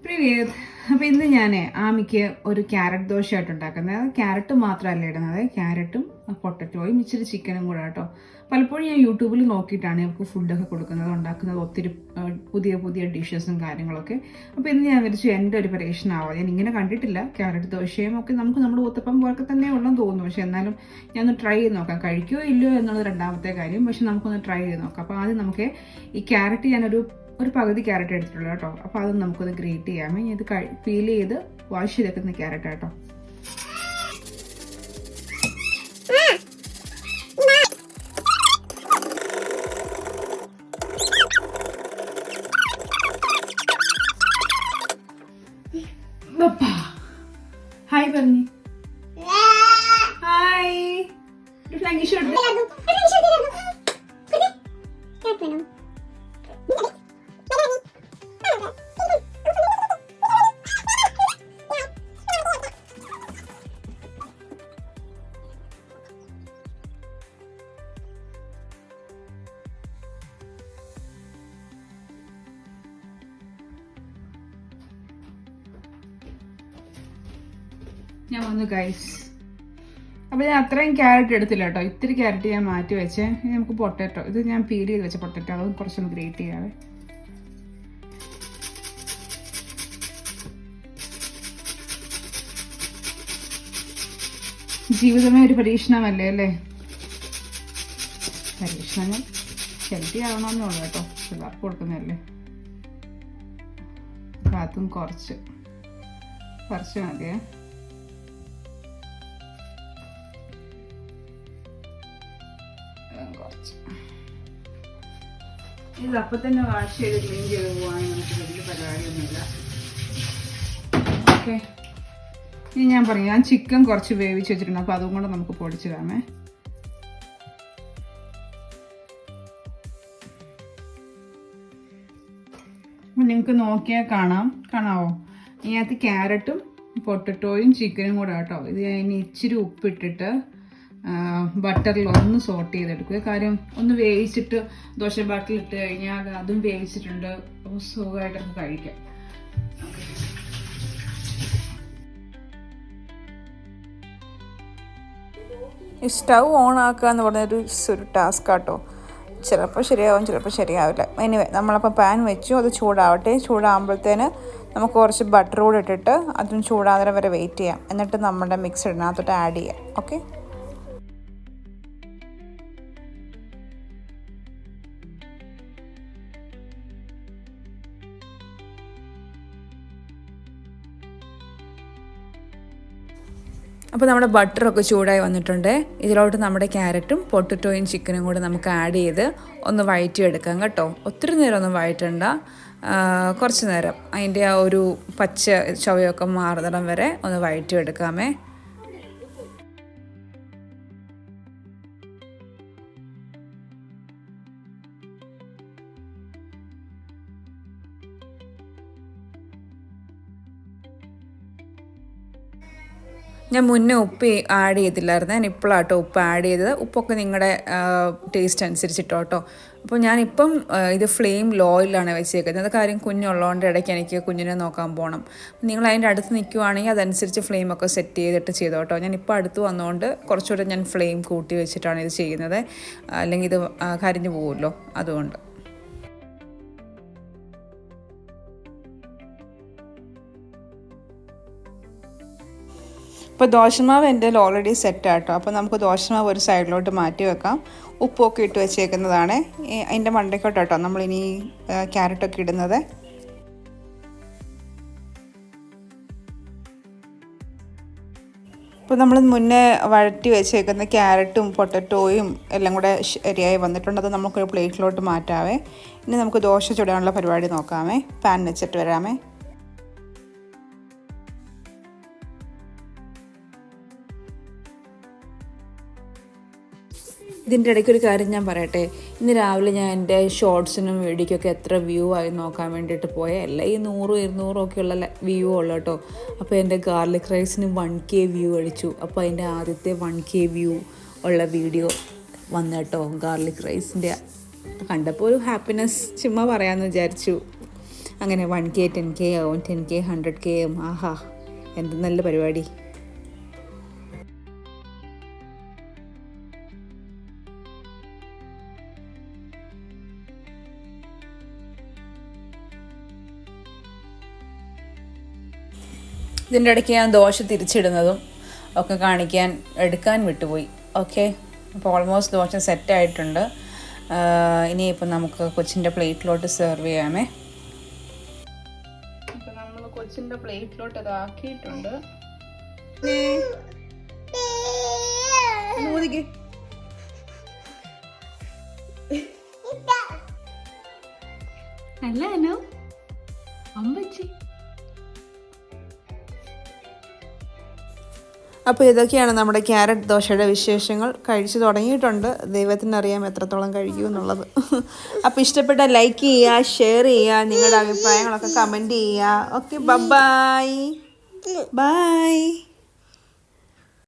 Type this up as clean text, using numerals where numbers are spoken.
Привет! അപ്പോൾ ഇന്ന് ഞാൻ ആമിക്ക് ഒരു ക്യാരറ്റ് ദോശയായിട്ട് ഉണ്ടാക്കുന്നത്. ക്യാരറ്റ് മാത്രമല്ല ഇടുന്നത്, ക്യാരറ്റും പൊട്ടറ്റോയും ഇച്ചിരി ചിക്കനും കൂടെ കേട്ടോ. പലപ്പോഴും ഞാൻ യൂട്യൂബിൽ നോക്കിയിട്ടാണ് ഇവർക്ക് ഫുഡൊക്കെ കൊടുക്കുന്നത്, ഉണ്ടാക്കുന്നത് ഒത്തിരി പുതിയ പുതിയ ഡിഷസും കാര്യങ്ങളൊക്കെ. അപ്പോൾ ഇന്ന് ഞാൻ വിചാരിച്ചു എൻ്റെ ഒരു പരീക്ഷണമാവാം. ഞാൻ ഇങ്ങനെ കണ്ടിട്ടില്ല, ക്യാരറ്റ് ദോശയും ഒക്കെ നമുക്ക് നമ്മുടെ ഊത്തപ്പം പോലൊക്കെ തന്നെ ഉള്ളെന്ന് തോന്നുന്നു. പക്ഷെ എന്നാലും ഞാനൊന്ന് ട്രൈ ചെയ്ത് നോക്കാം. കഴിക്കുമോ ഇല്ലയോ എന്നുള്ളത് രണ്ടാമത്തെ കാര്യം. പക്ഷെ നമുക്കൊന്ന് ട്രൈ ചെയ്ത് നോക്കാം. അപ്പോൾ ആദ്യം നമുക്ക് ഈ ക്യാരറ്റ് ഞാനൊരു പകുതി ക്യാരറ്റ് എടുത്തിട്ടുള്ളൂ കേട്ടോ. അപ്പോൾ അത് നമുക്കൊന്ന് ഗ്രേറ്റ് ചെയ്യാമേ. ഇത് പീൽ ചെയ്ത് വാഷ് ചെയ്തേക്കുന്ന ക്യാരറ്റ് കേട്ടോ. ഹായ് പറഞ്ഞു. ഹായ് ഫ്ലാങ്കി ഷോട്ട്. ഞാൻ വന്നു ഗൈസ്. അപ്പോൾ ഞാൻ അത്രയും ക്യാരറ്റ് എടുത്തില്ല കേട്ടോ, ഇത്തിരി ക്യാരറ്റ് ഞാൻ മാറ്റി വെച്ചേ. ഇനി നമുക്ക് പൊട്ടറ്റോ, ഇത് ഞാൻ പീൽ ചെയ്ത് വെച്ച പൊട്ടറ്റോ, അത് കുറച്ചൊന്ന് ഗ്രേറ്റ് ചെയ്യാവേ. ജീവിതമേ ഒരു പരീക്ഷണമല്ലേ അല്ലേ? പരീക്ഷണങ്ങൾ ഹെൽത്തി ആവണമെന്നേ ഉള്ളൂ കേട്ടോ, പിള്ളേർക്ക് കൊടുക്കുന്നതല്ലേ. അപ്പം അതും കുറച്ച് മതിയേ. ഇത് അപ്പം തന്നെ വാഷ് ചെയ്ത് ക്ലീൻ ചെയ്ത് പോവാണെങ്കിൽ നമുക്ക് വലിയ പരിപാടിയൊന്നുമില്ല. ഓക്കെ, ഇനി ഞാൻ പറഞ്ഞു, ഞാൻ ചിക്കൻ കുറച്ച് വേവിച്ച് വെച്ചിട്ടുണ്ട്. അപ്പോൾ അതും കൂടെ നമുക്ക് പൊടിച്ചിടാമേ. അപ്പം നിങ്ങൾക്ക് നോക്കിയാൽ കാണാവോ, ഇതിനകത്ത് ക്യാരറ്റും പൊട്ടറ്റോയും ചിക്കനും കൂടെ കേട്ടോ. ഇത് ഇനി ഇച്ചിരി ഉപ്പിട്ടിട്ട് ബട്ടറിൽ ഒന്ന് സോട്ട് ചെയ്തെടുക്കുക. കാര്യം ഒന്ന് വേവിച്ചിട്ട് ദോശ ബാട്ടിൽ ഇട്ട് കഴിഞ്ഞാൽ അതും വേവിച്ചിട്ടുണ്ട്, അപ്പോൾ സുഖമായിട്ട് നമുക്ക് കഴിക്കാം. ഈ സ്റ്റൗ ഓൺ ആക്കുക എന്ന് പറഞ്ഞൊരു ടാസ്ക് ആട്ടോ. ചിലപ്പോൾ ശരിയാവും, ചിലപ്പോൾ ശരിയാവില്ല. എനിവേ നമ്മളപ്പോൾ പാൻ വെച്ചു, അത് ചൂടാവട്ടെ. ചൂടാകുമ്പോഴത്തേന് നമുക്ക് കുറച്ച് ബട്ടർ കൂടെ ഇട്ടിട്ട് അതും ചൂടാകുന്നേരം വരെ വെയിറ്റ് ചെയ്യാം. എന്നിട്ട് നമ്മുടെ മിക്സ് ഇതിനകത്തോട്ട് ആഡ് ചെയ്യാം. ഓക്കെ, അപ്പോൾ നമ്മുടെ ബട്ടറൊക്കെ ചൂടായി വന്നിട്ടുണ്ട്. ഇതിലോട്ട് നമ്മുടെ ക്യാരറ്റും പൊട്ടറ്റോയും ചിക്കനും കൂടെ നമുക്ക് ആഡ് ചെയ്ത് ഒന്ന് വഴറ്റിയെടുക്കാം കേട്ടോ. ഒത്തിരി നേരം ഒന്നും വഴറ്റണ്ട, കുറച്ച് നേരം അതിൻ്റെ ആ ഒരു പച്ച ചവയൊക്കെ മാറുന്നിടം വരെ ഒന്ന് വഴറ്റിയെടുക്കാമേ. ഞാൻ മുന്നേ ഉപ്പ് ആഡ് ചെയ്തില്ലായിരുന്നു, ഞാൻ ഇപ്പോഴാട്ടോ ഉപ്പ് ആഡ് ചെയ്തത്. ഉപ്പൊക്കെ നിങ്ങളുടെ ടേസ്റ്റ് അനുസരിച്ചിട്ടോ കേട്ടോ. അപ്പോൾ ഞാനിപ്പം ഇത് ഫ്ലെയിം ലോയിലാണ് വെച്ചേക്കുന്നത്. കാര്യം കുഞ്ഞുള്ളതുകൊണ്ട് ഇടയ്ക്ക് എനിക്ക് കുഞ്ഞിനെ നോക്കാൻ പോകണം. നിങ്ങൾ അതിൻ്റെ അടുത്ത് നിൽക്കുവാണെങ്കിൽ അതനുസരിച്ച് ഫ്ലെയിമൊക്കെ സെറ്റ് ചെയ്തിട്ട് ചെയ്തോ കേട്ടോ. ഞാനിപ്പോൾ അടുത്ത് വന്നതുകൊണ്ട് കുറച്ചുകൂടെ ഞാൻ ഫ്ലെയിം കൂട്ടി വെച്ചിട്ടാണ് ഇത് ചെയ്യുന്നത്, അല്ലെങ്കിൽ ഇത് കരിഞ്ഞു പോകുമല്ലോ, അതുകൊണ്ട്. ഇപ്പോൾ ദോശമാവ് എൻ്റെ ഓൾറെഡി സെറ്റാട്ടോ. അപ്പോൾ നമുക്ക് ദോശമാവ് ഒരു സൈഡിലോട്ട് മാറ്റി വെക്കാം. ഉപ്പൊക്കെ ഇട്ട് വെച്ചേക്കുന്നതാണ് അതിൻ്റെ മണ്ടയ്ക്കോട്ടോ നമ്മളിനി ക്യാരറ്റൊക്കെ ഇടുന്നത്. ഇപ്പോൾ നമ്മൾ മുന്നേ വഴറ്റി വെച്ചേക്കുന്ന ക്യാരറ്റും പൊട്ടറ്റോയും എല്ലാം കൂടെ ശരിയായി വന്നിട്ടുണ്ട്. അത് നമുക്കൊരു പ്ലേറ്റിലോട്ട് മാറ്റാവേ. ഇനി നമുക്ക് ദോശ ചുടാനുള്ള പരിപാടി നോക്കാമേ. പാൻ വെച്ചിട്ട് വരാമേ. ഇതിൻ്റെ ഇടയ്ക്കൊരു കാര്യം ഞാൻ പറയട്ടെ. ഇന്ന് രാവിലെ ഞാൻ എൻ്റെ ഷോർട്സിനും വീഡിയോയ്ക്കൊക്കെ എത്ര വ്യൂ ആയി നോക്കാൻ വേണ്ടിയിട്ട് പോയല്ല. ഈ 100, 200 ഒക്കെയുള്ള വ്യൂ ഉള്ളു കേട്ടോ. അപ്പോൾ എൻ്റെ ഗാർലിക് റൈസിന് 1K വ്യൂ അടിച്ചു. അപ്പോൾ അതിൻ്റെ ആദ്യത്തെ 1K വ്യൂ ഉള്ള വീഡിയോ വന്നു കേട്ടോ. ഗാർലിക് റൈസിൻ്റെ കണ്ടപ്പോൾ ഒരു ഹാപ്പിനെസ് ചുമ്മാ പറയാമെന്ന് വിചാരിച്ചു. അങ്ങനെ 1K 10K ആവും, 10K 100K ആവും. ആഹാ, എന്ത് നല്ല പരിപാടി. ഇതിൻ്റെ ഇടയ്ക്ക് ഞാൻ ദോശ തിരിച്ചിടുന്നതും ഒക്കെ എടുക്കാൻ വിട്ടുപോയി. ഓക്കെ, അപ്പോൾ ഓൾമോസ്റ്റ് ദോശ സെറ്റായിട്ടുണ്ട്. ഇനിയിപ്പോൾ നമുക്ക് കൊച്ചിൻ്റെ പ്ലേറ്റിലോട്ട് സെർവ് ചെയ്യാമേ. ഇപ്പം നമ്മൾ കൊച്ചിൻ്റെ പ്ലേറ്റിലോട്ട് അത് ആക്കിയിട്ടുണ്ട്. അല്ല അമ്പച്ചി. അപ്പോൾ ഇതൊക്കെയാണ് നമ്മുടെ ക്യാരറ്റ് ദോശയുടെ വിശേഷങ്ങൾ. കഴിച്ചു തുടങ്ങിയിട്ടുണ്ട്. ദൈവത്തിനറിയാം എത്രത്തോളം കഴിക്കുമെന്നുള്ളത്. അപ്പോൾ ഇഷ്ടപ്പെട്ട ലൈക്ക് ചെയ്യുക, ഷെയർ ചെയ്യുക, നിങ്ങളുടെ അഭിപ്രായങ്ങളൊക്കെ കമൻറ്റ് ചെയ്യുക. Okay, bye bye.